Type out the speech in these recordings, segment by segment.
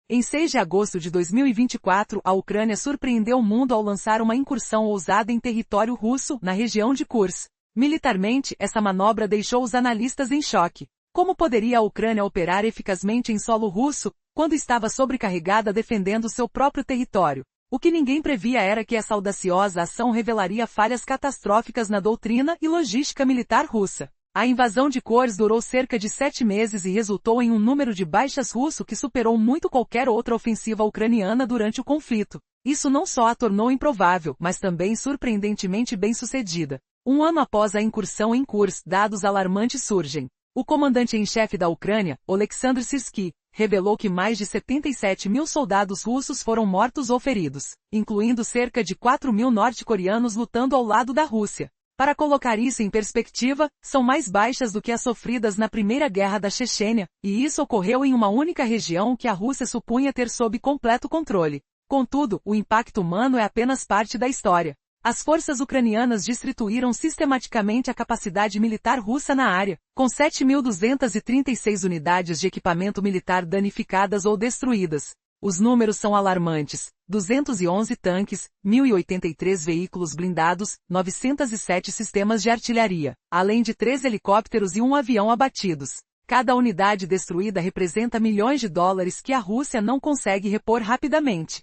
Em 6 de agosto de 2024, a Ucrânia surpreendeu o mundo ao lançar uma incursão ousada em território russo, na região de Kursk. Militarmente, essa manobra deixou os analistas em choque. Como poderia a Ucrânia operar eficazmente em solo russo, quando estava sobrecarregada defendendo seu próprio território? O que ninguém previa era que essa audaciosa ação revelaria falhas catastróficas na doutrina e logística militar russa. A invasão de Kursk durou cerca de 7 meses e resultou em um número de baixas russo que superou muito qualquer outra ofensiva ucraniana durante o conflito. Isso não só a tornou improvável, mas também surpreendentemente bem-sucedida. Um ano após a incursão em Kursk, dados alarmantes surgem. O comandante-em-chefe da Ucrânia, Oleksandr Syrskyi, revelou que mais de 77 mil soldados russos foram mortos ou feridos, incluindo cerca de 4 mil norte-coreanos lutando ao lado da Rússia. Para colocar isso em perspectiva, são mais baixas do que as sofridas na Primeira Guerra da Chechênia, e isso ocorreu em uma única região que a Rússia supunha ter sob completo controle. Contudo, o impacto humano é apenas parte da história. As forças ucranianas destruíram sistematicamente a capacidade militar russa na área, com 7.236 unidades de equipamento militar danificadas ou destruídas. Os números são alarmantes: 211 tanques, 1.083 veículos blindados, 907 sistemas de artilharia, além de 3 helicópteros e um avião abatidos. Cada unidade destruída representa milhões de dólares que a Rússia não consegue repor rapidamente.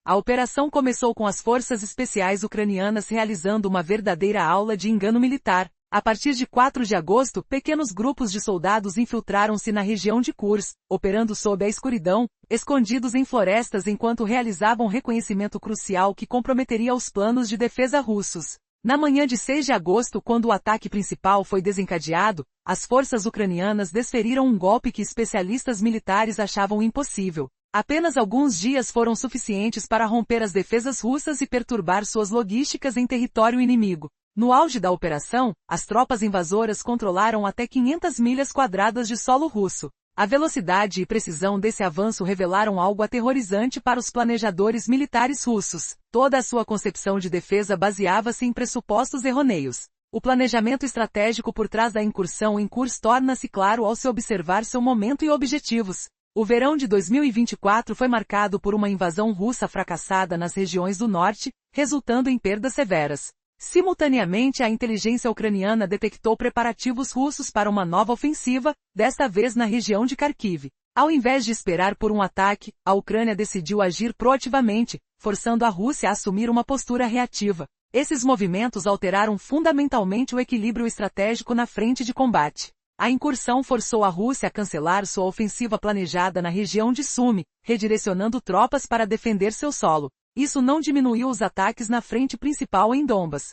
A operação começou com as forças especiais ucranianas realizando uma verdadeira aula de engano militar. A partir de 4 de agosto, pequenos grupos de soldados infiltraram-se na região de Kursk, operando sob a escuridão, escondidos em florestas enquanto realizavam reconhecimento crucial que comprometeria os planos de defesa russos. Na manhã de 6 de agosto, quando o ataque principal foi desencadeado, as forças ucranianas desferiram um golpe que especialistas militares achavam impossível. Apenas alguns dias foram suficientes para romper as defesas russas e perturbar suas logísticas em território inimigo. No auge da operação, as tropas invasoras controlaram até 500 milhas quadradas de solo russo. A velocidade e precisão desse avanço revelaram algo aterrorizante para os planejadores militares russos. Toda a sua concepção de defesa baseava-se em pressupostos errôneos. O planejamento estratégico por trás da incursão em Kursk torna-se claro ao se observar seu momento e objetivos. O verão de 2024 foi marcado por uma invasão russa fracassada nas regiões do norte, resultando em perdas severas. Simultaneamente, a inteligência ucraniana detectou preparativos russos para uma nova ofensiva, desta vez na região de Kharkiv. Ao invés de esperar por um ataque, a Ucrânia decidiu agir proativamente, forçando a Rússia a assumir uma postura reativa. Esses movimentos alteraram fundamentalmente o equilíbrio estratégico na frente de combate. A incursão forçou a Rússia a cancelar sua ofensiva planejada na região de Sumy, redirecionando tropas para defender seu solo. Isso não diminuiu os ataques na frente principal em Donbas,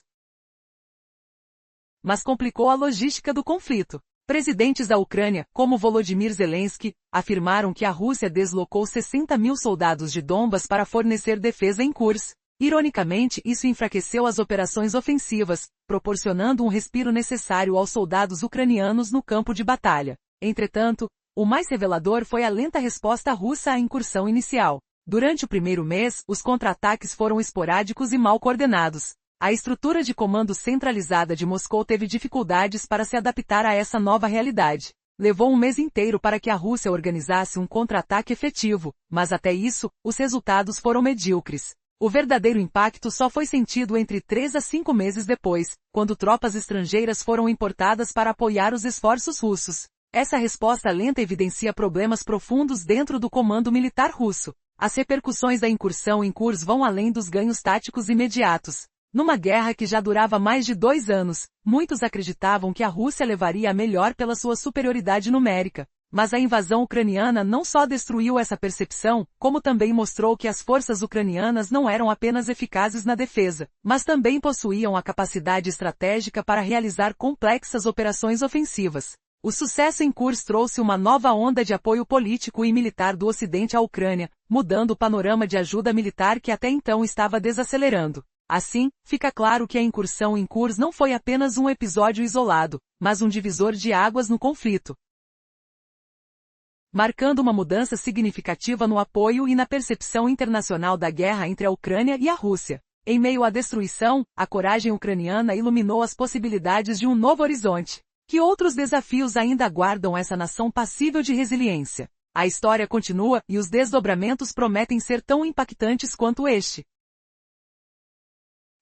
mas complicou a logística do conflito. Presidentes da Ucrânia, como Volodymyr Zelensky, afirmaram que a Rússia deslocou 60 mil soldados de Donbas para fornecer defesa em Kursk. Ironicamente, isso enfraqueceu as operações ofensivas, proporcionando um respiro necessário aos soldados ucranianos no campo de batalha. Entretanto, o mais revelador foi a lenta resposta russa à incursão inicial. Durante o primeiro mês, os contra-ataques foram esporádicos e mal coordenados. A estrutura de comando centralizada de Moscou teve dificuldades para se adaptar a essa nova realidade. Levou um mês inteiro para que a Rússia organizasse um contra-ataque efetivo, mas até isso, os resultados foram medíocres. O verdadeiro impacto só foi sentido entre 3 a 5 meses depois, quando tropas estrangeiras foram importadas para apoiar os esforços russos. Essa resposta lenta evidencia problemas profundos dentro do comando militar russo. As repercussões da incursão em Kursk vão além dos ganhos táticos imediatos. Numa guerra que já durava mais de 2 anos, muitos acreditavam que a Rússia levaria a melhor pela sua superioridade numérica. Mas a invasão ucraniana não só destruiu essa percepção, como também mostrou que as forças ucranianas não eram apenas eficazes na defesa, mas também possuíam a capacidade estratégica para realizar complexas operações ofensivas. O sucesso em Kursk trouxe uma nova onda de apoio político e militar do Ocidente à Ucrânia, mudando o panorama de ajuda militar que até então estava desacelerando. Assim, fica claro que a incursão em Kursk não foi apenas um episódio isolado, mas um divisor de águas no conflito, marcando uma mudança significativa no apoio e na percepção internacional da guerra entre a Ucrânia e a Rússia. Em meio à destruição, a coragem ucraniana iluminou as possibilidades de um novo horizonte. Que outros desafios ainda aguardam essa nação passível de resiliência? A história continua e os desdobramentos prometem ser tão impactantes quanto este.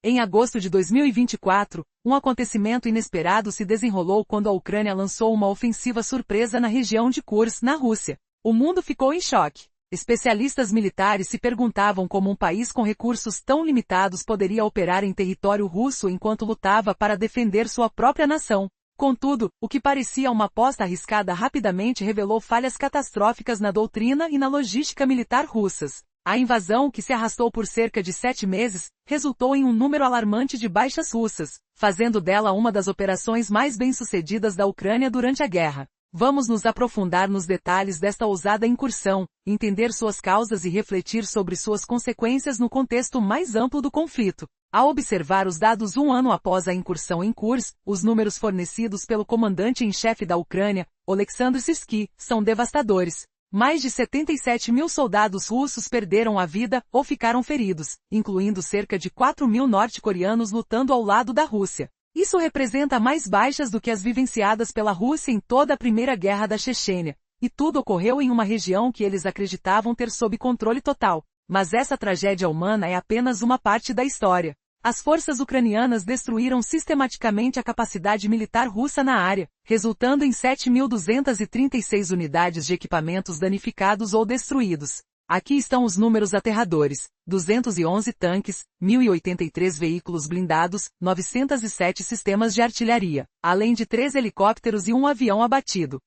Em agosto de 2024, um acontecimento inesperado se desenrolou quando a Ucrânia lançou uma ofensiva surpresa na região de Kursk, na Rússia. O mundo ficou em choque. Especialistas militares se perguntavam como um país com recursos tão limitados poderia operar em território russo enquanto lutava para defender sua própria nação. Contudo, o que parecia uma aposta arriscada rapidamente revelou falhas catastróficas na doutrina e na logística militar russas. A invasão, que se arrastou por cerca de 7 meses, resultou em um número alarmante de baixas russas, fazendo dela uma das operações mais bem-sucedidas da Ucrânia durante a guerra. Vamos nos aprofundar nos detalhes desta ousada incursão, entender suas causas e refletir sobre suas consequências no contexto mais amplo do conflito. Ao observar os dados um ano após a incursão em Kursk, os números fornecidos pelo comandante-em-chefe da Ucrânia, Oleksandr Syrskyi, são devastadores. Mais de 77 mil soldados russos perderam a vida ou ficaram feridos, incluindo cerca de 4 mil norte-coreanos lutando ao lado da Rússia. Isso representa mais baixas do que as vivenciadas pela Rússia em toda a Primeira Guerra da Chechênia, e tudo ocorreu em uma região que eles acreditavam ter sob controle total. Mas essa tragédia humana é apenas uma parte da história. As forças ucranianas destruíram sistematicamente a capacidade militar russa na área, resultando em 7.236 unidades de equipamentos danificados ou destruídos. Aqui estão os números aterradores: 211 tanques, 1.083 veículos blindados, 907 sistemas de artilharia, além de 3 helicópteros e um avião abatido.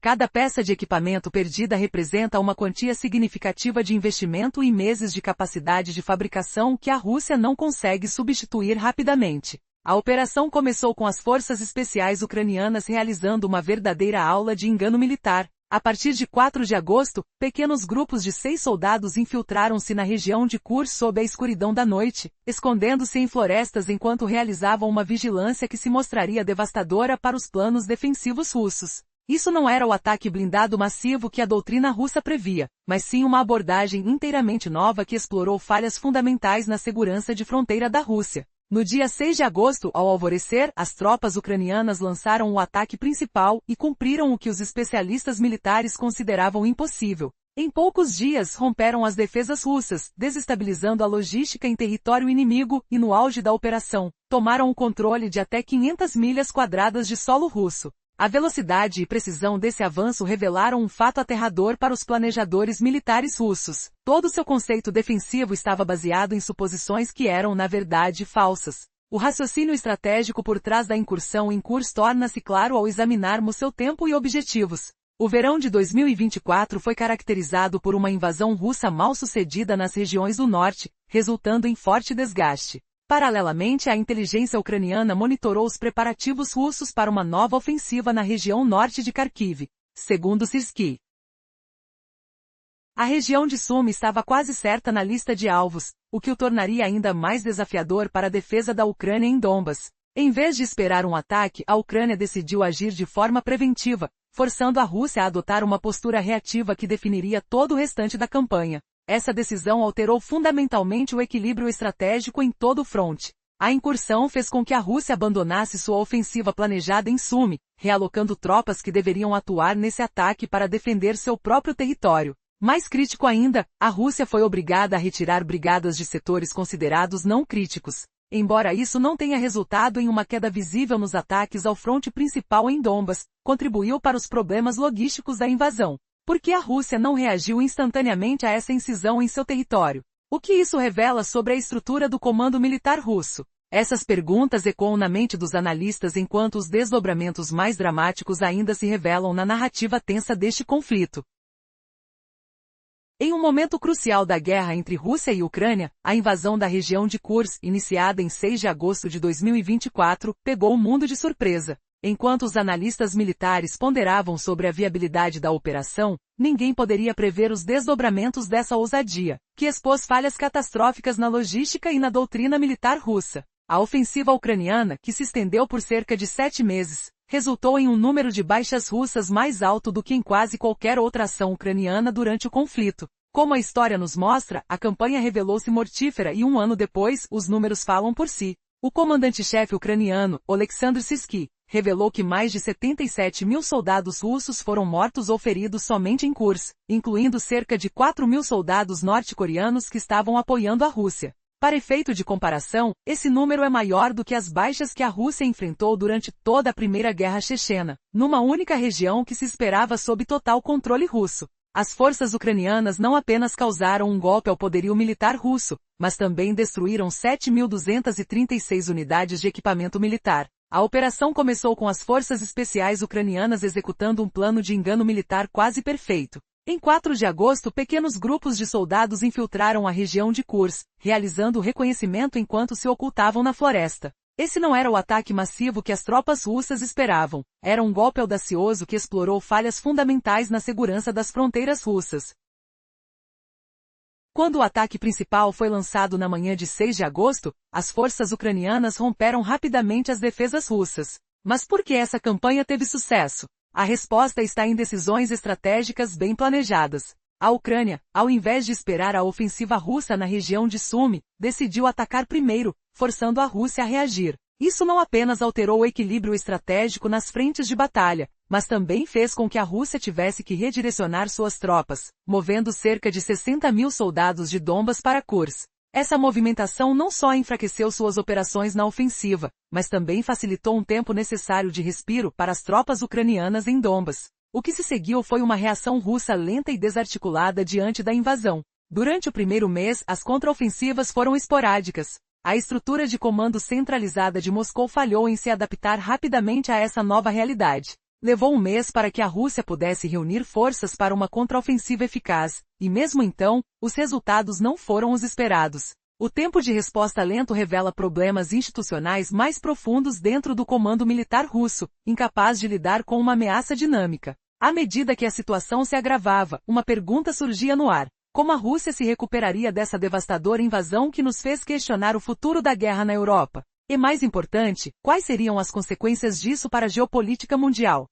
Cada peça de equipamento perdida representa uma quantia significativa de investimento e meses de capacidade de fabricação que a Rússia não consegue substituir rapidamente. A operação começou com as forças especiais ucranianas realizando uma verdadeira aula de engano militar. A partir de 4 de agosto, pequenos grupos de 6 soldados infiltraram-se na região de Kursk sob a escuridão da noite, escondendo-se em florestas enquanto realizavam uma vigilância que se mostraria devastadora para os planos defensivos russos. Isso não era o ataque blindado massivo que a doutrina russa previa, mas sim uma abordagem inteiramente nova que explorou falhas fundamentais na segurança de fronteira da Rússia. No dia 6 de agosto, ao alvorecer, as tropas ucranianas lançaram o ataque principal e cumpriram o que os especialistas militares consideravam impossível. Em poucos dias, romperam as defesas russas, desestabilizando a logística em território inimigo e, no auge da operação, tomaram o controle de até 500 milhas quadradas de solo russo. A velocidade e precisão desse avanço revelaram um fato aterrador para os planejadores militares russos. Todo seu conceito defensivo estava baseado em suposições que eram, na verdade, falsas. O raciocínio estratégico por trás da incursão em Kursk torna-se claro ao examinarmos seu tempo e objetivos. O verão de 2024 foi caracterizado por uma invasão russa mal sucedida nas regiões do norte, resultando em forte desgaste. Paralelamente, a inteligência ucraniana monitorou os preparativos russos para uma nova ofensiva na região norte de Kharkiv. Segundo Syrskyi, a região de Sumi estava quase certa na lista de alvos, o que o tornaria ainda mais desafiador para a defesa da Ucrânia em Donbas. Em vez de esperar um ataque, a Ucrânia decidiu agir de forma preventiva, forçando a Rússia a adotar uma postura reativa que definiria todo o restante da campanha. Essa decisão alterou fundamentalmente o equilíbrio estratégico em todo o fronte. A incursão fez com que a Rússia abandonasse sua ofensiva planejada em Sumi, realocando tropas que deveriam atuar nesse ataque para defender seu próprio território. Mais crítico ainda, a Rússia foi obrigada a retirar brigadas de setores considerados não críticos. Embora isso não tenha resultado em uma queda visível nos ataques ao fronte principal em Donbas, contribuiu para os problemas logísticos da invasão. Por que a Rússia não reagiu instantaneamente a essa incisão em seu território? O que isso revela sobre a estrutura do comando militar russo? Essas perguntas ecoam na mente dos analistas enquanto os desdobramentos mais dramáticos ainda se revelam na narrativa tensa deste conflito. Em um momento crucial da guerra entre Rússia e Ucrânia, a invasão da região de Kursk, iniciada em 6 de agosto de 2024, pegou o mundo de surpresa. Enquanto os analistas militares ponderavam sobre a viabilidade da operação, ninguém poderia prever os desdobramentos dessa ousadia, que expôs falhas catastróficas na logística e na doutrina militar russa. A ofensiva ucraniana, que se estendeu por cerca de 7 meses, resultou em um número de baixas russas mais alto do que em quase qualquer outra ação ucraniana durante o conflito. Como a história nos mostra, a campanha revelou-se mortífera e um ano depois, os números falam por si. O comandante-chefe ucraniano, Oleksandr Syrskyi, revelou que mais de 77 mil soldados russos foram mortos ou feridos somente em Kursk, incluindo cerca de 4 mil soldados norte-coreanos que estavam apoiando a Rússia. Para efeito de comparação, esse número é maior do que as baixas que a Rússia enfrentou durante toda a Primeira Guerra Chechena, numa única região que se esperava sob total controle russo. As forças ucranianas não apenas causaram um golpe ao poderio militar russo, mas também destruíram 7.236 unidades de equipamento militar. A operação começou com as forças especiais ucranianas executando um plano de engano militar quase perfeito. Em 4 de agosto, pequenos grupos de soldados infiltraram a região de Kursk, realizando o reconhecimento enquanto se ocultavam na floresta. Esse não era o ataque massivo que as tropas russas esperavam. Era um golpe audacioso que explorou falhas fundamentais na segurança das fronteiras russas. Quando o ataque principal foi lançado na manhã de 6 de agosto, as forças ucranianas romperam rapidamente as defesas russas. Mas por que essa campanha teve sucesso? A resposta está em decisões estratégicas bem planejadas. A Ucrânia, ao invés de esperar a ofensiva russa na região de Sumy, decidiu atacar primeiro, forçando a Rússia a reagir. Isso não apenas alterou o equilíbrio estratégico nas frentes de batalha, mas também fez com que a Rússia tivesse que redirecionar suas tropas, movendo cerca de 60 mil soldados de Donbas para Kursk. Essa movimentação não só enfraqueceu suas operações na ofensiva, mas também facilitou um tempo necessário de respiro para as tropas ucranianas em Donbas. O que se seguiu foi uma reação russa lenta e desarticulada diante da invasão. Durante o primeiro mês, as contraofensivas foram esporádicas. A estrutura de comando centralizada de Moscou falhou em se adaptar rapidamente a essa nova realidade. Levou um mês para que a Rússia pudesse reunir forças para uma contraofensiva eficaz, e mesmo então, os resultados não foram os esperados. O tempo de resposta lento revela problemas institucionais mais profundos dentro do comando militar russo, incapaz de lidar com uma ameaça dinâmica. À medida que a situação se agravava, uma pergunta surgia no ar. Como a Rússia se recuperaria dessa devastadora invasão que nos fez questionar o futuro da guerra na Europa? E mais importante, quais seriam as consequências disso para a geopolítica mundial?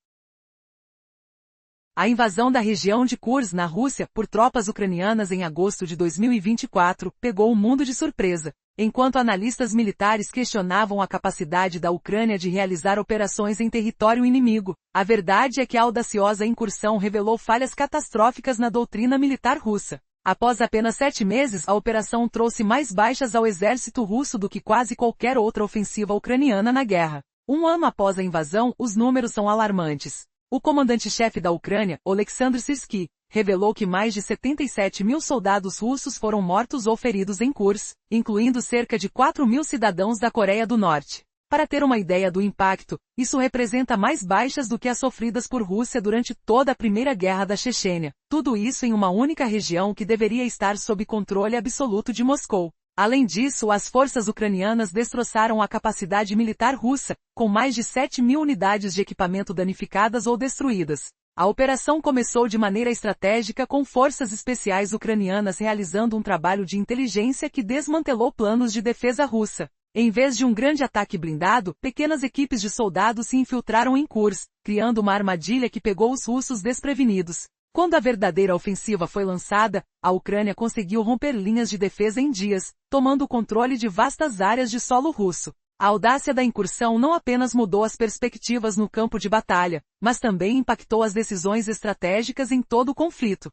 A invasão da região de Kursk na Rússia por tropas ucranianas em agosto de 2024 pegou o mundo de surpresa. Enquanto analistas militares questionavam a capacidade da Ucrânia de realizar operações em território inimigo, a verdade é que a audaciosa incursão revelou falhas catastróficas na doutrina militar russa. Após apenas 7 meses, a operação trouxe mais baixas ao exército russo do que quase qualquer outra ofensiva ucraniana na guerra. Um ano após a invasão, os números são alarmantes. O comandante-chefe da Ucrânia, Oleksandr Syrskyi, revelou que mais de 77 mil soldados russos foram mortos ou feridos em Kursk, incluindo cerca de 4 mil cidadãos da Coreia do Norte. Para ter uma ideia do impacto, isso representa mais baixas do que as sofridas por Rússia durante toda a Primeira Guerra da Chechênia. Tudo isso em uma única região que deveria estar sob controle absoluto de Moscou. Além disso, as forças ucranianas destroçaram a capacidade militar russa, com mais de 7 mil unidades de equipamento danificadas ou destruídas. A operação começou de maneira estratégica com forças especiais ucranianas realizando um trabalho de inteligência que desmantelou planos de defesa russa. Em vez de um grande ataque blindado, pequenas equipes de soldados se infiltraram em Kursk, criando uma armadilha que pegou os russos desprevenidos. Quando a verdadeira ofensiva foi lançada, a Ucrânia conseguiu romper linhas de defesa em dias, tomando o controle de vastas áreas de solo russo. A audácia da incursão não apenas mudou as perspectivas no campo de batalha, mas também impactou as decisões estratégicas em todo o conflito.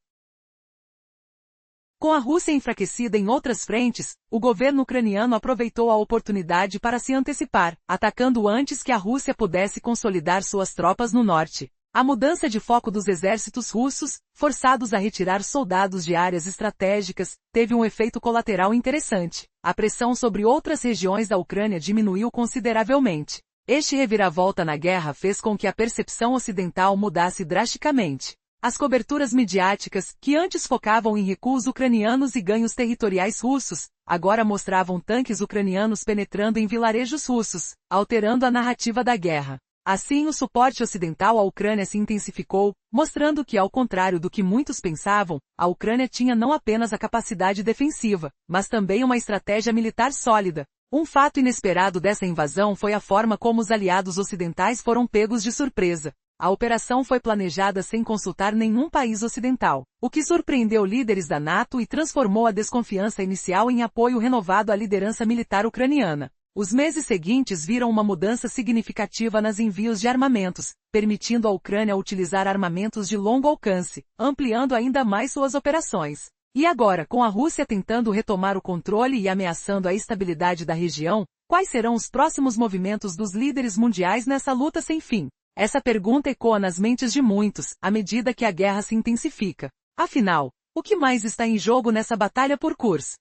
Com a Rússia enfraquecida em outras frentes, o governo ucraniano aproveitou a oportunidade para se antecipar, atacando antes que a Rússia pudesse consolidar suas tropas no norte. A mudança de foco dos exércitos russos, forçados a retirar soldados de áreas estratégicas, teve um efeito colateral interessante. A pressão sobre outras regiões da Ucrânia diminuiu consideravelmente. Este reviravolta na guerra fez com que a percepção ocidental mudasse drasticamente. As coberturas midiáticas, que antes focavam em recuos ucranianos e ganhos territoriais russos, agora mostravam tanques ucranianos penetrando em vilarejos russos, alterando a narrativa da guerra. Assim, o suporte ocidental à Ucrânia se intensificou, mostrando que, ao contrário do que muitos pensavam, a Ucrânia tinha não apenas a capacidade defensiva, mas também uma estratégia militar sólida. Um fato inesperado dessa invasão foi a forma como os aliados ocidentais foram pegos de surpresa. A operação foi planejada sem consultar nenhum país ocidental, o que surpreendeu líderes da NATO e transformou a desconfiança inicial em apoio renovado à liderança militar ucraniana. Os meses seguintes viram uma mudança significativa nos envios de armamentos, permitindo à Ucrânia utilizar armamentos de longo alcance, ampliando ainda mais suas operações. E agora, com a Rússia tentando retomar o controle e ameaçando a estabilidade da região, quais serão os próximos movimentos dos líderes mundiais nessa luta sem fim? Essa pergunta ecoa nas mentes de muitos, à medida que a guerra se intensifica. Afinal, o que mais está em jogo nessa batalha por Kursk?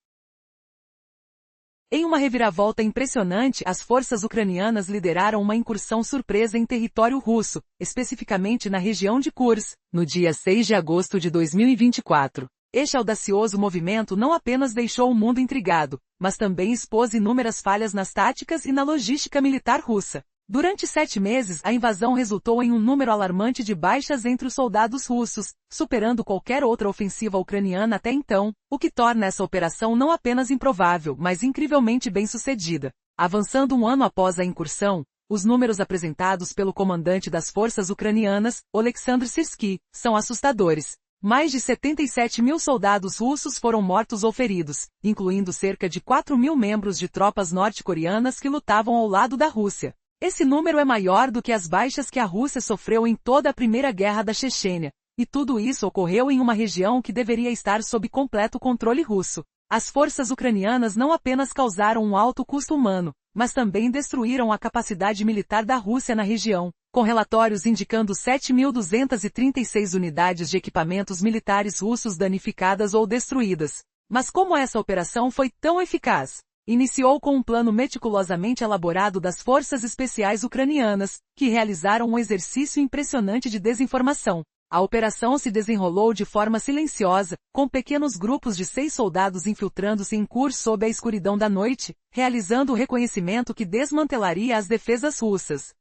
Em uma reviravolta impressionante, as forças ucranianas lideraram uma incursão surpresa em território russo, especificamente na região de Kursk, no dia 6 de agosto de 2024. Este audacioso movimento não apenas deixou o mundo intrigado, mas também expôs inúmeras falhas nas táticas e na logística militar russa. Durante 7 meses, a invasão resultou em um número alarmante de baixas entre os soldados russos, superando qualquer outra ofensiva ucraniana até então, o que torna essa operação não apenas improvável, mas incrivelmente bem-sucedida. Avançando um ano após a incursão, os números apresentados pelo comandante das forças ucranianas, Oleksandr Syrskyi, são assustadores. Mais de 77 mil soldados russos foram mortos ou feridos, incluindo cerca de 4 mil membros de tropas norte-coreanas que lutavam ao lado da Rússia. Esse número é maior do que as baixas que a Rússia sofreu em toda a Primeira Guerra da Chechênia, e tudo isso ocorreu em uma região que deveria estar sob completo controle russo. As forças ucranianas não apenas causaram um alto custo humano, mas também destruíram a capacidade militar da Rússia na região, com relatórios indicando 7.236 unidades de equipamentos militares russos danificadas ou destruídas. Mas como essa operação foi tão eficaz? Iniciou com um plano meticulosamente elaborado das forças especiais ucranianas, que realizaram um exercício impressionante de desinformação. A operação se desenrolou de forma silenciosa, com pequenos grupos de 6 soldados infiltrando-se em Kursk sob a escuridão da noite, realizando o reconhecimento que desmantelaria as defesas russas.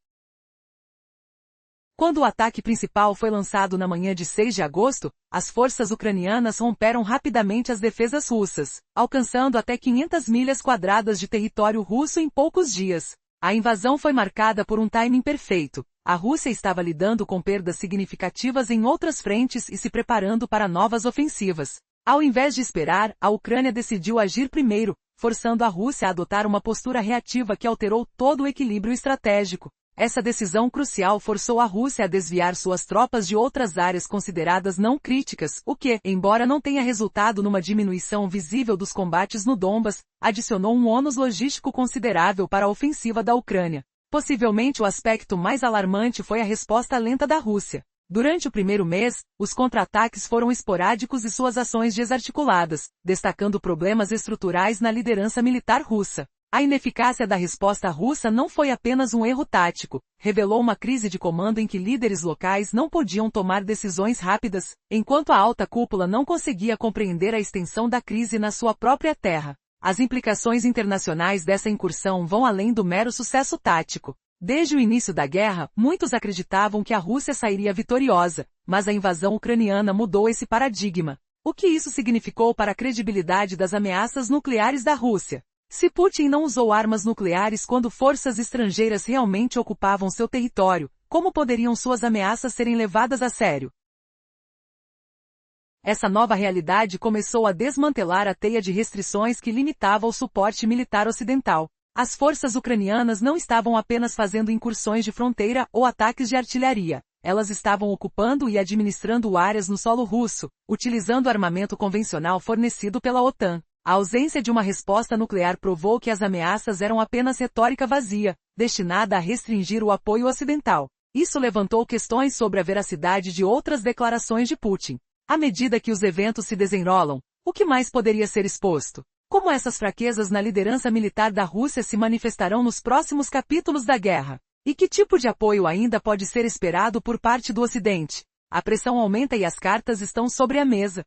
Quando o ataque principal foi lançado na manhã de 6 de agosto, as forças ucranianas romperam rapidamente as defesas russas, alcançando até 500 milhas quadradas de território russo em poucos dias. A invasão foi marcada por um timing perfeito. A Rússia estava lidando com perdas significativas em outras frentes e se preparando para novas ofensivas. Ao invés de esperar, a Ucrânia decidiu agir primeiro, forçando a Rússia a adotar uma postura reativa que alterou todo o equilíbrio estratégico. Essa decisão crucial forçou a Rússia a desviar suas tropas de outras áreas consideradas não críticas, o que, embora não tenha resultado numa diminuição visível dos combates no Donbas, adicionou um ônus logístico considerável para a ofensiva da Ucrânia. Possivelmente o aspecto mais alarmante foi a resposta lenta da Rússia. Durante o primeiro mês, os contra-ataques foram esporádicos e suas ações desarticuladas, destacando problemas estruturais na liderança militar russa. A ineficácia da resposta russa não foi apenas um erro tático, revelou uma crise de comando em que líderes locais não podiam tomar decisões rápidas, enquanto a alta cúpula não conseguia compreender a extensão da crise na sua própria terra. As implicações internacionais dessa incursão vão além do mero sucesso tático. Desde o início da guerra, muitos acreditavam que a Rússia sairia vitoriosa, mas a invasão ucraniana mudou esse paradigma. O que isso significou para a credibilidade das ameaças nucleares da Rússia? Se Putin não usou armas nucleares quando forças estrangeiras realmente ocupavam seu território, como poderiam suas ameaças serem levadas a sério? Essa nova realidade começou a desmantelar a teia de restrições que limitava o suporte militar ocidental. As forças ucranianas não estavam apenas fazendo incursões de fronteira ou ataques de artilharia. Elas estavam ocupando e administrando áreas no solo russo, utilizando armamento convencional fornecido pela OTAN. A ausência de uma resposta nuclear provou que as ameaças eram apenas retórica vazia, destinada a restringir o apoio ocidental. Isso levantou questões sobre a veracidade de outras declarações de Putin. À medida que os eventos se desenrolam, o que mais poderia ser exposto? Como essas fraquezas na liderança militar da Rússia se manifestarão nos próximos capítulos da guerra? E que tipo de apoio ainda pode ser esperado por parte do Ocidente? A pressão aumenta e as cartas estão sobre a mesa.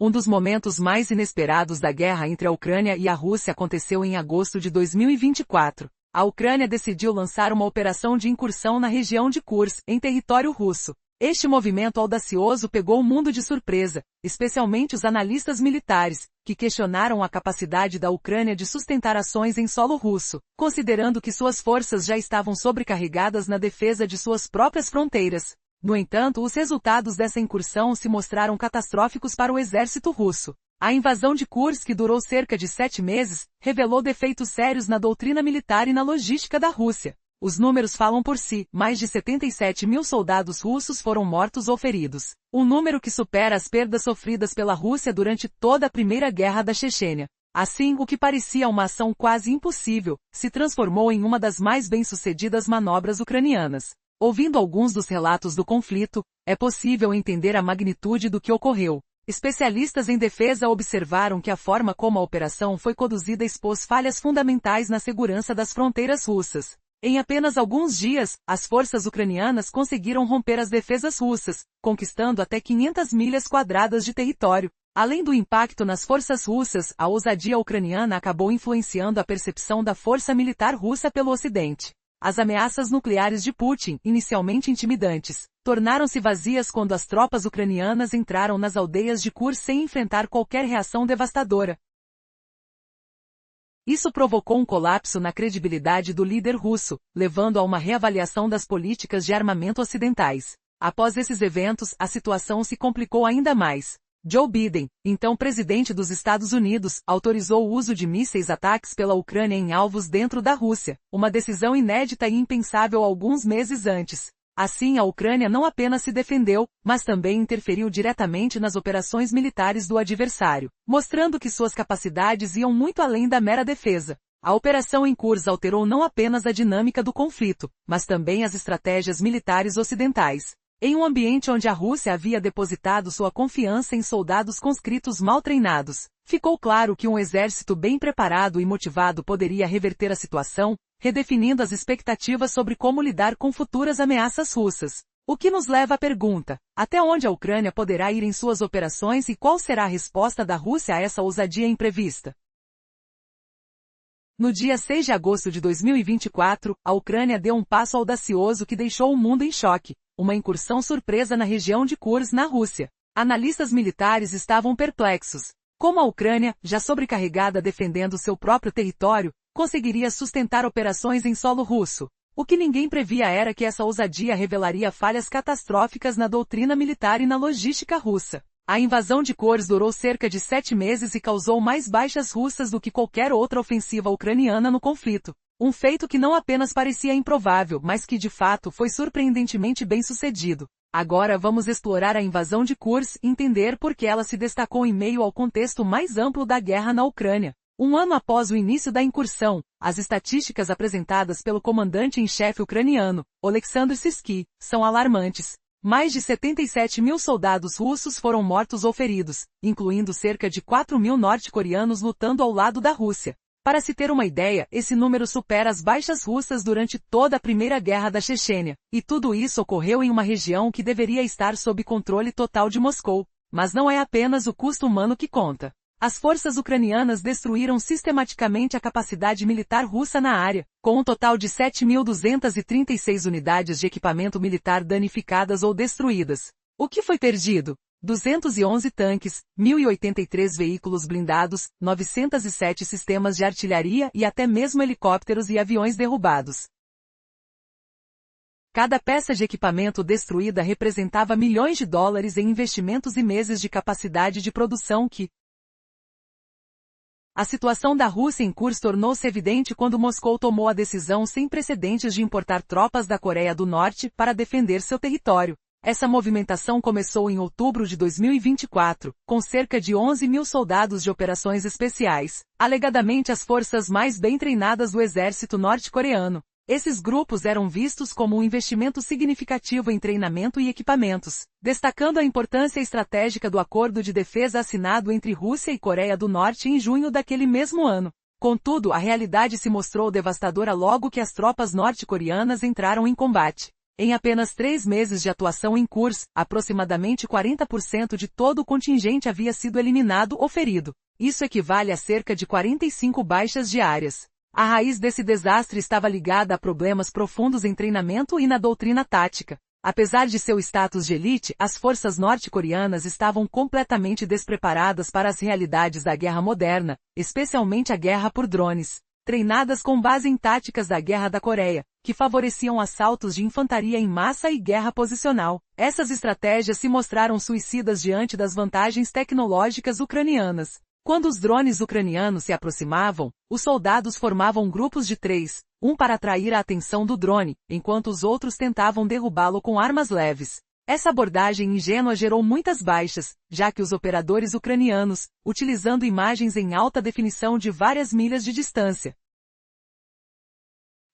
Um dos momentos mais inesperados da guerra entre a Ucrânia e a Rússia aconteceu em agosto de 2024. A Ucrânia decidiu lançar uma operação de incursão na região de Kursk, em território russo. Este movimento audacioso pegou o mundo de surpresa, especialmente os analistas militares, que questionaram a capacidade da Ucrânia de sustentar ações em solo russo, considerando que suas forças já estavam sobrecarregadas na defesa de suas próprias fronteiras. No entanto, os resultados dessa incursão se mostraram catastróficos para o exército russo. A invasão de Kursk, que durou cerca de 7 meses, revelou defeitos sérios na doutrina militar e na logística da Rússia. Os números falam por si, mais de 77 mil soldados russos foram mortos ou feridos. Um número que supera as perdas sofridas pela Rússia durante toda a Primeira Guerra da Chechênia. Assim, o que parecia uma ação quase impossível, se transformou em uma das mais bem-sucedidas manobras ucranianas. Ouvindo alguns dos relatos do conflito, é possível entender a magnitude do que ocorreu. Especialistas em defesa observaram que a forma como a operação foi conduzida expôs falhas fundamentais na segurança das fronteiras russas. Em apenas alguns dias, as forças ucranianas conseguiram romper as defesas russas, conquistando até 500 milhas quadradas de território. Além do impacto nas forças russas, a ousadia ucraniana acabou influenciando a percepção da força militar russa pelo Ocidente. As ameaças nucleares de Putin, inicialmente intimidantes, tornaram-se vazias quando as tropas ucranianas entraram nas aldeias de Kursk sem enfrentar qualquer reação devastadora. Isso provocou um colapso na credibilidade do líder russo, levando a uma reavaliação das políticas de armamento ocidentais. Após esses eventos, a situação se complicou ainda mais. Joe Biden, então presidente dos Estados Unidos, autorizou o uso de mísseis ataques pela Ucrânia em alvos dentro da Rússia, uma decisão inédita e impensável alguns meses antes. Assim, a Ucrânia não apenas se defendeu, mas também interferiu diretamente nas operações militares do adversário, mostrando que suas capacidades iam muito além da mera defesa. A operação em Kursk alterou não apenas a dinâmica do conflito, mas também as estratégias militares ocidentais. Em um ambiente onde a Rússia havia depositado sua confiança em soldados conscritos mal treinados, ficou claro que um exército bem preparado e motivado poderia reverter a situação, redefinindo as expectativas sobre como lidar com futuras ameaças russas. O que nos leva à pergunta: até onde a Ucrânia poderá ir em suas operações e qual será a resposta da Rússia a essa ousadia imprevista? No dia 6 de agosto de 2024, a Ucrânia deu um passo audacioso que deixou o mundo em choque. Uma incursão surpresa na região de Kursk, na Rússia. Analistas militares estavam perplexos. Como a Ucrânia, já sobrecarregada defendendo seu próprio território, conseguiria sustentar operações em solo russo? O que ninguém previa era que essa ousadia revelaria falhas catastróficas na doutrina militar e na logística russa. A invasão de Kursk durou cerca de 7 meses e causou mais baixas russas do que qualquer outra ofensiva ucraniana no conflito. Um feito que não apenas parecia improvável, mas que de fato foi surpreendentemente bem-sucedido. Agora vamos explorar a invasão de Kursk e entender por que ela se destacou em meio ao contexto mais amplo da guerra na Ucrânia. Um ano após o início da incursão, as estatísticas apresentadas pelo comandante-em-chefe ucraniano, Oleksandr Syrskyi, são alarmantes. Mais de 77 mil soldados russos foram mortos ou feridos, incluindo cerca de 4 mil norte-coreanos lutando ao lado da Rússia. Para se ter uma ideia, esse número supera as baixas russas durante toda a Primeira Guerra da Chechênia, e tudo isso ocorreu em uma região que deveria estar sob controle total de Moscou. Mas não é apenas o custo humano que conta. As forças ucranianas destruíram sistematicamente a capacidade militar russa na área, com um total de 7.236 unidades de equipamento militar danificadas ou destruídas. O que foi perdido? 211 tanques, 1.083 veículos blindados, 907 sistemas de artilharia e até mesmo helicópteros e aviões derrubados. Cada peça de equipamento destruída representava milhões de dólares em investimentos e meses de capacidade de produção que... A situação da Rússia em Kursk tornou-se evidente quando Moscou tomou a decisão sem precedentes de importar tropas da Coreia do Norte para defender seu território. Essa movimentação começou em outubro de 2024, com cerca de 11 mil soldados de operações especiais, alegadamente as forças mais bem treinadas do exército norte-coreano. Esses grupos eram vistos como um investimento significativo em treinamento e equipamentos, destacando a importância estratégica do acordo de defesa assinado entre Rússia e Coreia do Norte em junho daquele mesmo ano. Contudo, a realidade se mostrou devastadora logo que as tropas norte-coreanas entraram em combate. Em apenas 3 meses de atuação em Kursk, aproximadamente 40% de todo o contingente havia sido eliminado ou ferido. Isso equivale a cerca de 45 baixas diárias. A raiz desse desastre estava ligada a problemas profundos em treinamento e na doutrina tática. Apesar de seu status de elite, as forças norte-coreanas estavam completamente despreparadas para as realidades da guerra moderna, especialmente a guerra por drones. treinadas com base em táticas da Guerra da Coreia, que favoreciam assaltos de infantaria em massa e guerra posicional. Essas estratégias se mostraram suicidas diante das vantagens tecnológicas ucranianas. Quando os drones ucranianos se aproximavam, os soldados formavam grupos de 3, um para atrair a atenção do drone, enquanto os outros tentavam derrubá-lo com armas leves. Essa abordagem ingênua gerou muitas baixas, já que os operadores ucranianos, utilizando imagens em alta definição de várias milhas de distância,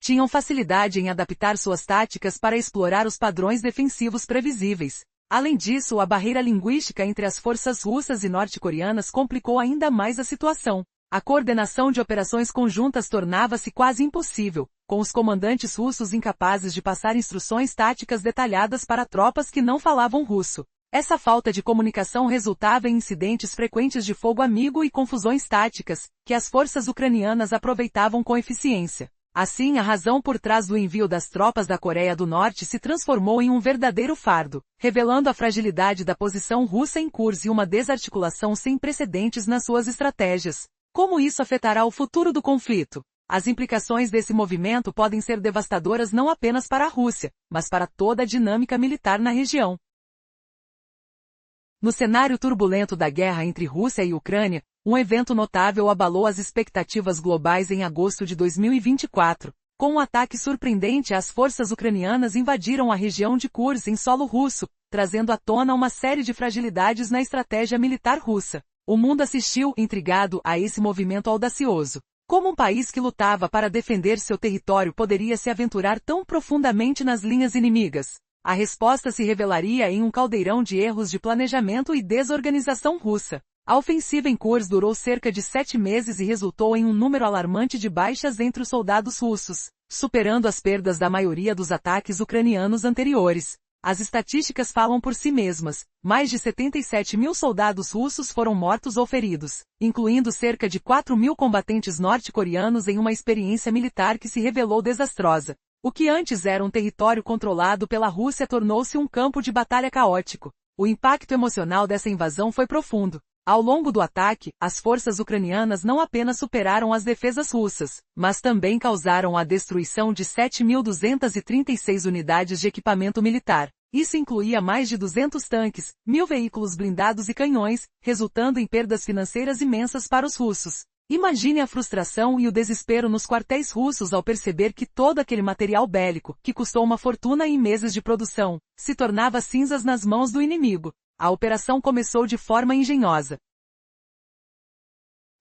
tinham facilidade em adaptar suas táticas para explorar os padrões defensivos previsíveis. Além disso, a barreira linguística entre as forças russas e norte-coreanas complicou ainda mais a situação. A coordenação de operações conjuntas tornava-se quase impossível, com os comandantes russos incapazes de passar instruções táticas detalhadas para tropas que não falavam russo. Essa falta de comunicação resultava em incidentes frequentes de fogo amigo e confusões táticas, que as forças ucranianas aproveitavam com eficiência. Assim, a razão por trás do envio das tropas da Coreia do Norte se transformou em um verdadeiro fardo, revelando a fragilidade da posição russa em Kursk e uma desarticulação sem precedentes nas suas estratégias. Como isso afetará o futuro do conflito? As implicações desse movimento podem ser devastadoras não apenas para a Rússia, mas para toda a dinâmica militar na região. No cenário turbulento da guerra entre Rússia e Ucrânia, um evento notável abalou as expectativas globais em agosto de 2024. Com um ataque surpreendente, as forças ucranianas invadiram a região de Kursk em solo russo, trazendo à tona uma série de fragilidades na estratégia militar russa. O mundo assistiu, intrigado, a esse movimento audacioso. Como um país que lutava para defender seu território poderia se aventurar tão profundamente nas linhas inimigas? A resposta se revelaria em um caldeirão de erros de planejamento e desorganização russa. A ofensiva em Kursk durou cerca de 7 meses e resultou em um número alarmante de baixas entre os soldados russos, superando as perdas da maioria dos ataques ucranianos anteriores. As estatísticas falam por si mesmas. Mais de 77 mil soldados russos foram mortos ou feridos, incluindo cerca de 4 mil combatentes norte-coreanos em uma experiência militar que se revelou desastrosa. O que antes era um território controlado pela Rússia tornou-se um campo de batalha caótico. O impacto emocional dessa invasão foi profundo. Ao longo do ataque, as forças ucranianas não apenas superaram as defesas russas, mas também causaram a destruição de 7.236 unidades de equipamento militar. Isso incluía mais de 200 tanques, 1.000 veículos blindados e canhões, resultando em perdas financeiras imensas para os russos. Imagine a frustração e o desespero nos quartéis russos ao perceber que todo aquele material bélico, que custou uma fortuna em meses de produção, se tornava cinzas nas mãos do inimigo. A operação começou de forma engenhosa,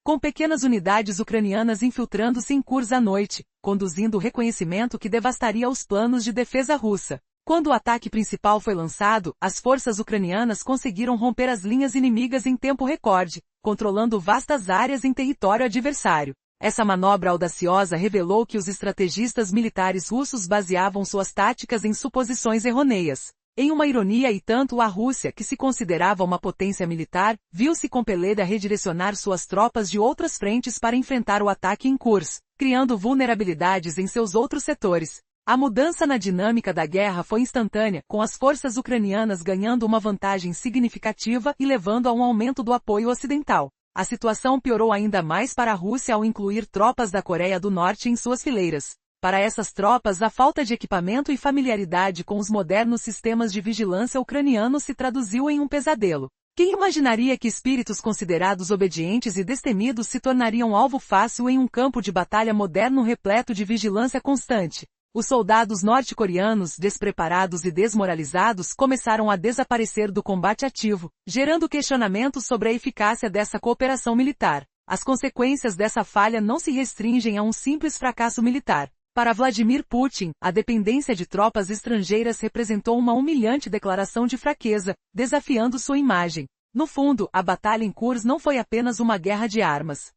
com pequenas unidades ucranianas infiltrando-se em Kursk à noite, conduzindo o reconhecimento que devastaria os planos de defesa russa. Quando o ataque principal foi lançado, as forças ucranianas conseguiram romper as linhas inimigas em tempo recorde, controlando vastas áreas em território adversário. Essa manobra audaciosa revelou que os estrategistas militares russos baseavam suas táticas em suposições errôneas. Em uma ironia e tanto, a Rússia, que se considerava uma potência militar, viu-se compelida a redirecionar suas tropas de outras frentes para enfrentar o ataque em Kursk, criando vulnerabilidades em seus outros setores. A mudança na dinâmica da guerra foi instantânea, com as forças ucranianas ganhando uma vantagem significativa e levando a um aumento do apoio ocidental. A situação piorou ainda mais para a Rússia ao incluir tropas da Coreia do Norte em suas fileiras. Para essas tropas, a falta de equipamento e familiaridade com os modernos sistemas de vigilância ucranianos se traduziu em um pesadelo. Quem imaginaria que espíritos considerados obedientes e destemidos se tornariam alvo fácil em um campo de batalha moderno repleto de vigilância constante? Os soldados norte-coreanos, despreparados e desmoralizados, começaram a desaparecer do combate ativo, gerando questionamentos sobre a eficácia dessa cooperação militar. As consequências dessa falha não se restringem a um simples fracasso militar. Para Vladimir Putin, a dependência de tropas estrangeiras representou uma humilhante declaração de fraqueza, desafiando sua imagem. No fundo, a batalha em Kursk não foi apenas uma guerra de armas,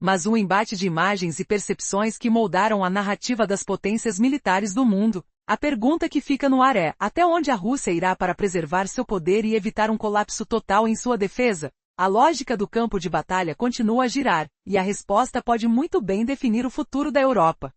mas um embate de imagens e percepções que moldaram a narrativa das potências militares do mundo. A pergunta que fica no ar é: até onde a Rússia irá para preservar seu poder e evitar um colapso total em sua defesa? A lógica do campo de batalha continua a girar, e a resposta pode muito bem definir o futuro da Europa.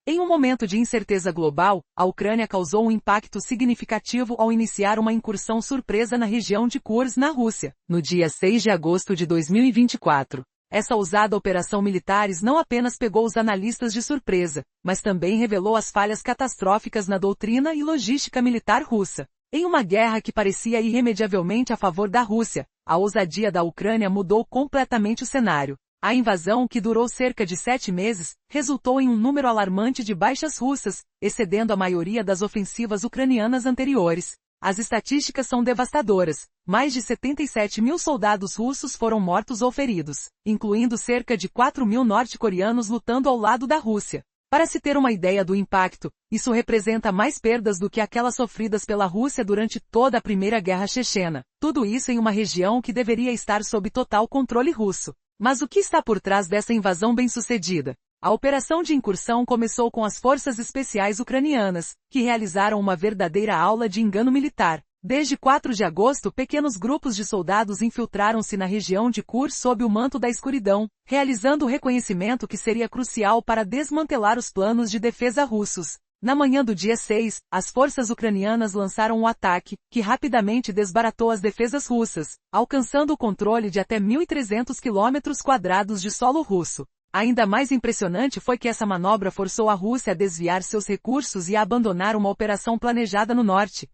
Em um momento de incerteza global, a Ucrânia causou um impacto significativo ao iniciar uma incursão surpresa na região de Kursk, na Rússia. No dia 6 de agosto de 2024, Essa ousada operação militares não apenas pegou os analistas de surpresa, mas também revelou as falhas catastróficas na doutrina e logística militar russa. Em uma guerra que parecia irremediavelmente a favor da Rússia, a ousadia da Ucrânia mudou completamente o cenário. A invasão, que durou cerca de 7 meses, resultou em um número alarmante de baixas russas, excedendo a maioria das ofensivas ucranianas anteriores. As estatísticas são devastadoras. Mais de 77 mil soldados russos foram mortos ou feridos, incluindo cerca de 4 mil norte-coreanos lutando ao lado da Rússia. Para se ter uma ideia do impacto, isso representa mais perdas do que aquelas sofridas pela Rússia durante toda a Primeira Guerra Chechena. Tudo isso em uma região que deveria estar sob total controle russo. Mas o que está por trás dessa invasão bem-sucedida? A operação de incursão começou com as forças especiais ucranianas, que realizaram uma verdadeira aula de engano militar. Desde 4 de agosto, pequenos grupos de soldados infiltraram-se na região de Kursk sob o manto da escuridão, realizando o reconhecimento que seria crucial para desmantelar os planos de defesa russos. Na manhã do dia 6, as forças ucranianas lançaram um ataque, que rapidamente desbaratou as defesas russas, alcançando o controle de até 1.300 km² de solo russo. Ainda mais impressionante foi que essa manobra forçou a Rússia a desviar seus recursos e a abandonar uma operação planejada no norte.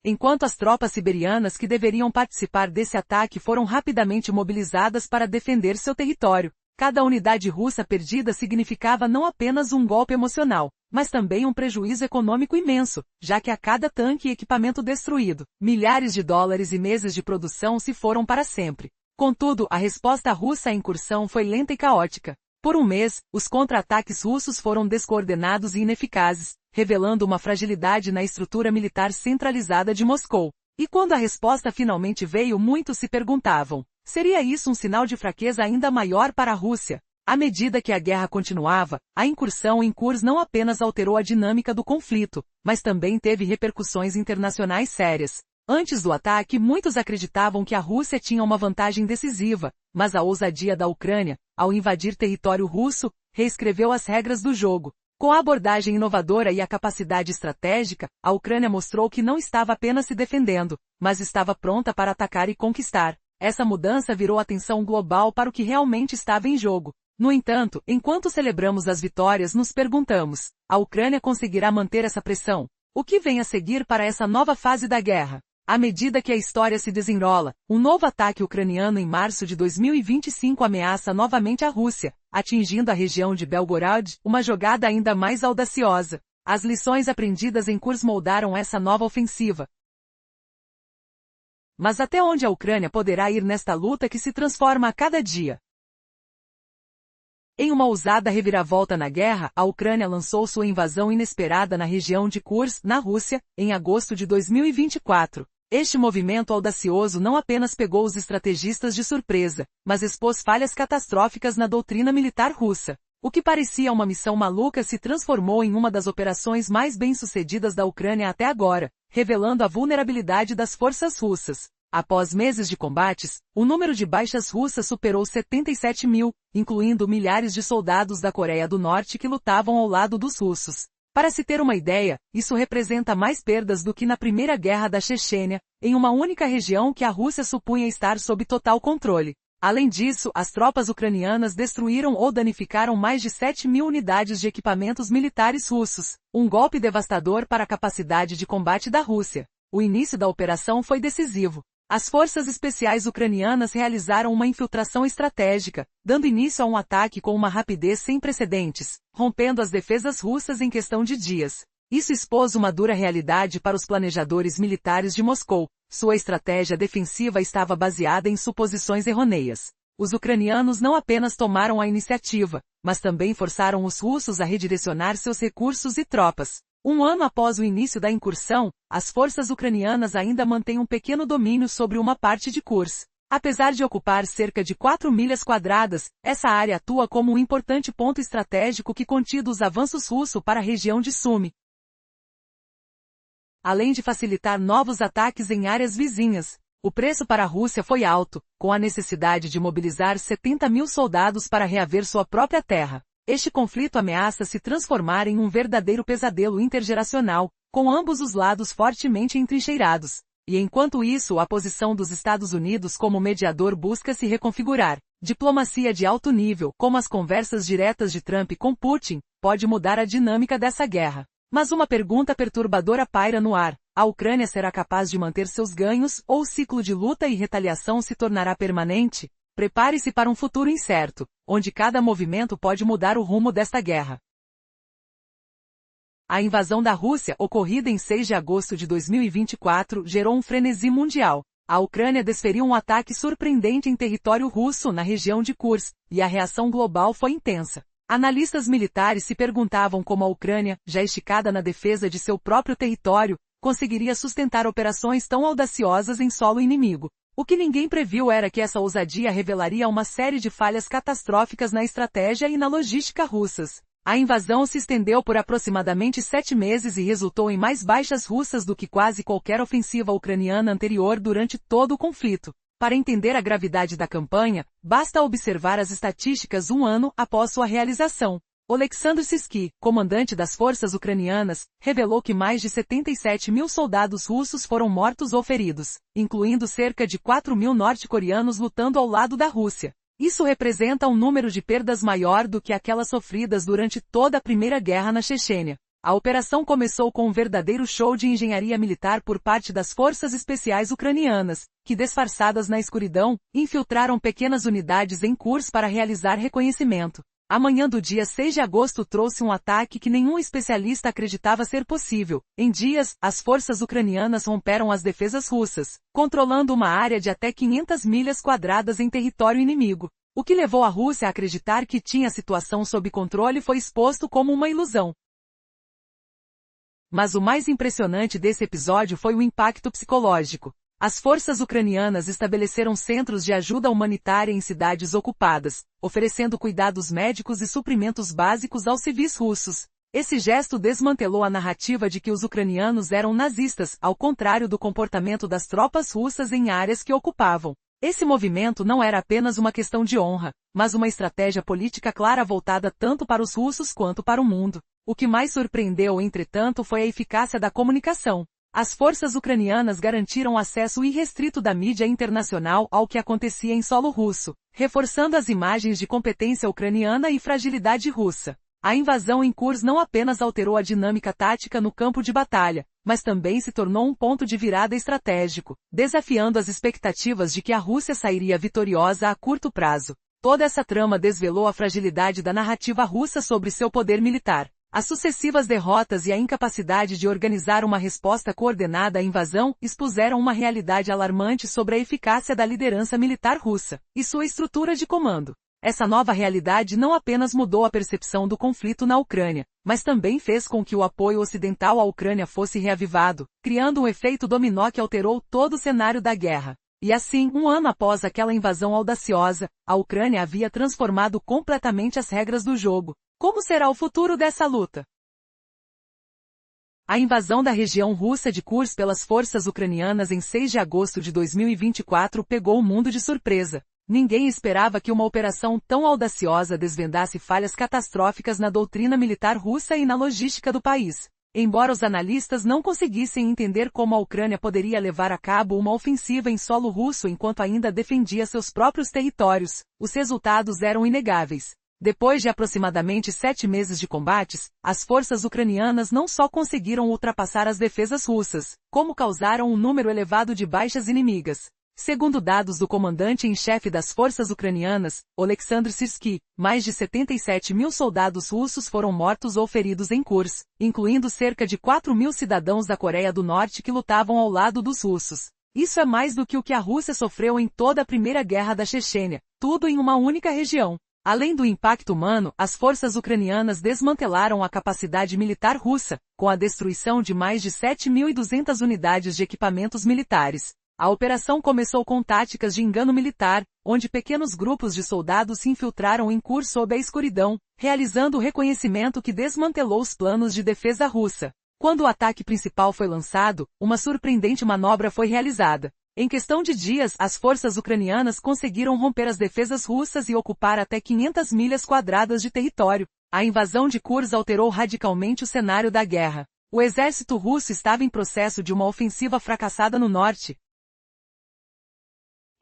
Enquanto as tropas siberianas que deveriam participar desse ataque foram rapidamente mobilizadas para defender seu território, cada unidade russa perdida significava não apenas um golpe emocional, mas também um prejuízo econômico imenso, já que a cada tanque e equipamento destruído, milhares de dólares e meses de produção se foram para sempre. Contudo, a resposta russa à incursão foi lenta e caótica. Por um mês, os contra-ataques russos foram descoordenados e ineficazes, revelando uma fragilidade na estrutura militar centralizada de Moscou. E quando a resposta finalmente veio, muitos se perguntavam: seria isso um sinal de fraqueza ainda maior para a Rússia? À medida que a guerra continuava, a incursão em Kursk não apenas alterou a dinâmica do conflito, mas também teve repercussões internacionais sérias. Antes do ataque, muitos acreditavam que a Rússia tinha uma vantagem decisiva, mas a ousadia da Ucrânia, ao invadir território russo, reescreveu as regras do jogo. Com a abordagem inovadora e a capacidade estratégica, a Ucrânia mostrou que não estava apenas se defendendo, mas estava pronta para atacar e conquistar. Essa mudança virou atenção global para o que realmente estava em jogo. No entanto, enquanto celebramos as vitórias, nos perguntamos: a Ucrânia conseguirá manter essa pressão? O que vem a seguir para essa nova fase da guerra? À medida que a história se desenrola, um novo ataque ucraniano em março de 2025 ameaça novamente a Rússia, atingindo a região de Belgorod, uma jogada ainda mais audaciosa. As lições aprendidas em Kursk moldaram essa nova ofensiva. Mas até onde a Ucrânia poderá ir nesta luta que se transforma a cada dia? Em uma ousada reviravolta na guerra, a Ucrânia lançou sua invasão inesperada na região de Kursk, na Rússia, em agosto de 2024. Este movimento audacioso não apenas pegou os estrategistas de surpresa, mas expôs falhas catastróficas na doutrina militar russa. O que parecia uma missão maluca se transformou em uma das operações mais bem-sucedidas da Ucrânia até agora, revelando a vulnerabilidade das forças russas. Após meses de combates, o número de baixas russas superou 77 mil, incluindo milhares de soldados da Coreia do Norte que lutavam ao lado dos russos. Para se ter uma ideia, isso representa mais perdas do que na Primeira Guerra da Chechênia, em uma única região que a Rússia supunha estar sob total controle. Além disso, as tropas ucranianas destruíram ou danificaram mais de 7 mil unidades de equipamentos militares russos, um golpe devastador para a capacidade de combate da Rússia. O início da operação foi decisivo. As forças especiais ucranianas realizaram uma infiltração estratégica, dando início a um ataque com uma rapidez sem precedentes, rompendo as defesas russas em questão de dias. Isso expôs uma dura realidade para os planejadores militares de Moscou. Sua estratégia defensiva estava baseada em suposições errôneas. Os ucranianos não apenas tomaram a iniciativa, mas também forçaram os russos a redirecionar seus recursos e tropas. Um ano após o início da incursão, as forças ucranianas ainda mantêm um pequeno domínio sobre uma parte de Kursk. Apesar de ocupar cerca de 4 milhas quadradas, essa área atua como um importante ponto estratégico que contido os avanços russos para a região de Sumy. Além de facilitar novos ataques em áreas vizinhas, o preço para a Rússia foi alto, com a necessidade de mobilizar 70 mil soldados para reaver sua própria terra. Este conflito ameaça se transformar em um verdadeiro pesadelo intergeracional, com ambos os lados fortemente entrincheirados. E enquanto isso, a posição dos Estados Unidos como mediador busca se reconfigurar. Diplomacia de alto nível, como as conversas diretas de Trump com Putin, pode mudar a dinâmica dessa guerra. Mas uma pergunta perturbadora paira no ar: a Ucrânia será capaz de manter seus ganhos, ou o ciclo de luta e retaliação se tornará permanente? Prepare-se para um futuro incerto, onde cada movimento pode mudar o rumo desta guerra. A invasão da Rússia, ocorrida em 6 de agosto de 2024, gerou um frenesi mundial. A Ucrânia desferiu um ataque surpreendente em território russo na região de Kursk, e a reação global foi intensa. Analistas militares se perguntavam como a Ucrânia, já esticada na defesa de seu próprio território, conseguiria sustentar operações tão audaciosas em solo inimigo. O que ninguém previu era que essa ousadia revelaria uma série de falhas catastróficas na estratégia e na logística russas. A invasão se estendeu por aproximadamente 7 meses e resultou em mais baixas russas do que quase qualquer ofensiva ucraniana anterior durante todo o conflito. Para entender a gravidade da campanha, basta observar as estatísticas um ano após sua realização. Oleksandr Syrskyi, comandante das forças ucranianas, revelou que mais de 77 mil soldados russos foram mortos ou feridos, incluindo cerca de 4 mil norte-coreanos lutando ao lado da Rússia. Isso representa um número de perdas maior do que aquelas sofridas durante toda a Primeira Guerra na Chechênia. A operação começou com um verdadeiro show de engenharia militar por parte das forças especiais ucranianas, que, disfarçadas na escuridão, infiltraram pequenas unidades em Kursk para realizar reconhecimento. A manhã do dia 6 de agosto trouxe um ataque que nenhum especialista acreditava ser possível. Em dias, as forças ucranianas romperam as defesas russas, controlando uma área de até 500 milhas quadradas em território inimigo. O que levou a Rússia a acreditar que tinha a situação sob controle foi exposto como uma ilusão. Mas o mais impressionante desse episódio foi o impacto psicológico. As forças ucranianas estabeleceram centros de ajuda humanitária em cidades ocupadas, oferecendo cuidados médicos e suprimentos básicos aos civis russos. Esse gesto desmantelou a narrativa de que os ucranianos eram nazistas, ao contrário do comportamento das tropas russas em áreas que ocupavam. Esse movimento não era apenas uma questão de honra, mas uma estratégia política clara voltada tanto para os russos quanto para o mundo. O que mais surpreendeu, entretanto, foi a eficácia da comunicação. As forças ucranianas garantiram acesso irrestrito da mídia internacional ao que acontecia em solo russo, reforçando as imagens de competência ucraniana e fragilidade russa. A invasão em Kursk não apenas alterou a dinâmica tática no campo de batalha, mas também se tornou um ponto de virada estratégico, desafiando as expectativas de que a Rússia sairia vitoriosa a curto prazo. Toda essa trama desvelou a fragilidade da narrativa russa sobre seu poder militar. As sucessivas derrotas e a incapacidade de organizar uma resposta coordenada à invasão expuseram uma realidade alarmante sobre a eficácia da liderança militar russa e sua estrutura de comando. Essa nova realidade não apenas mudou a percepção do conflito na Ucrânia, mas também fez com que o apoio ocidental à Ucrânia fosse reavivado, criando um efeito dominó que alterou todo o cenário da guerra. E assim, um ano após aquela invasão audaciosa, a Ucrânia havia transformado completamente as regras do jogo. Como será o futuro dessa luta? A invasão da região russa de Kursk pelas forças ucranianas em 6 de agosto de 2024 pegou o mundo de surpresa. Ninguém esperava que uma operação tão audaciosa desvendasse falhas catastróficas na doutrina militar russa e na logística do país. Embora os analistas não conseguissem entender como a Ucrânia poderia levar a cabo uma ofensiva em solo russo enquanto ainda defendia seus próprios territórios, os resultados eram inegáveis. Depois de aproximadamente 7 meses de combates, as forças ucranianas não só conseguiram ultrapassar as defesas russas, como causaram um número elevado de baixas inimigas. Segundo dados do comandante em chefe das forças ucranianas, Oleksandr Syrskyi, mais de 77 mil soldados russos foram mortos ou feridos em Kursk, incluindo cerca de 4 mil cidadãos da Coreia do Norte que lutavam ao lado dos russos. Isso é mais do que o que a Rússia sofreu em toda a Primeira Guerra da Chechênia, tudo em uma única região. Além do impacto humano, as forças ucranianas desmantelaram a capacidade militar russa, com a destruição de mais de 7.200 unidades de equipamentos militares. A operação começou com táticas de engano militar, onde pequenos grupos de soldados se infiltraram em Kursk sob a escuridão, realizando o reconhecimento que desmantelou os planos de defesa russa. Quando o ataque principal foi lançado, uma surpreendente manobra foi realizada. Em questão de dias, as forças ucranianas conseguiram romper as defesas russas e ocupar até 500 milhas quadradas de território. A invasão de Kursk alterou radicalmente o cenário da guerra. O exército russo estava em processo de uma ofensiva fracassada no norte.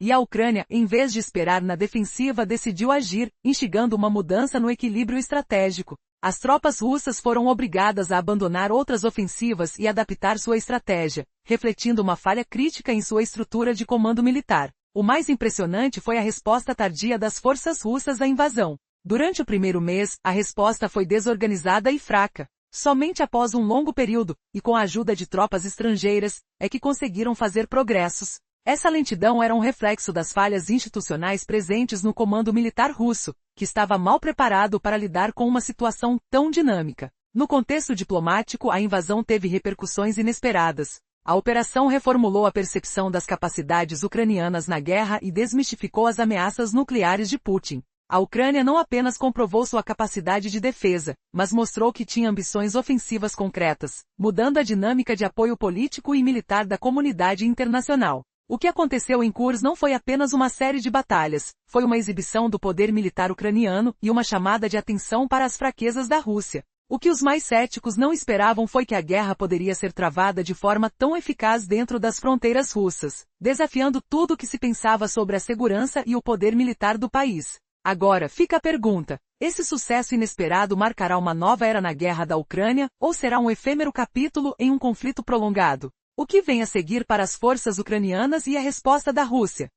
E a Ucrânia, em vez de esperar na defensiva, decidiu agir, instigando uma mudança no equilíbrio estratégico. As tropas russas foram obrigadas a abandonar outras ofensivas e adaptar sua estratégia, refletindo uma falha crítica em sua estrutura de comando militar. O mais impressionante foi a resposta tardia das forças russas à invasão. Durante o primeiro mês, a resposta foi desorganizada e fraca. Somente após um longo período, e com a ajuda de tropas estrangeiras, é que conseguiram fazer progressos. Essa lentidão era um reflexo das falhas institucionais presentes no comando militar russo, que estava mal preparado para lidar com uma situação tão dinâmica. No contexto diplomático, a invasão teve repercussões inesperadas. A operação reformulou a percepção das capacidades ucranianas na guerra e desmistificou as ameaças nucleares de Putin. A Ucrânia não apenas comprovou sua capacidade de defesa, mas mostrou que tinha ambições ofensivas concretas, mudando a dinâmica de apoio político e militar da comunidade internacional. O que aconteceu em Kursk não foi apenas uma série de batalhas, foi uma exibição do poder militar ucraniano e uma chamada de atenção para as fraquezas da Rússia. O que os mais céticos não esperavam foi que a guerra poderia ser travada de forma tão eficaz dentro das fronteiras russas, desafiando tudo o que se pensava sobre a segurança e o poder militar do país. Agora fica a pergunta: esse sucesso inesperado marcará uma nova era na guerra da Ucrânia, ou será um efêmero capítulo em um conflito prolongado? O que vem a seguir para as forças ucranianas e a resposta da Rússia?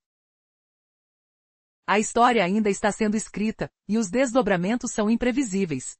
A história ainda está sendo escrita, e os desdobramentos são imprevisíveis.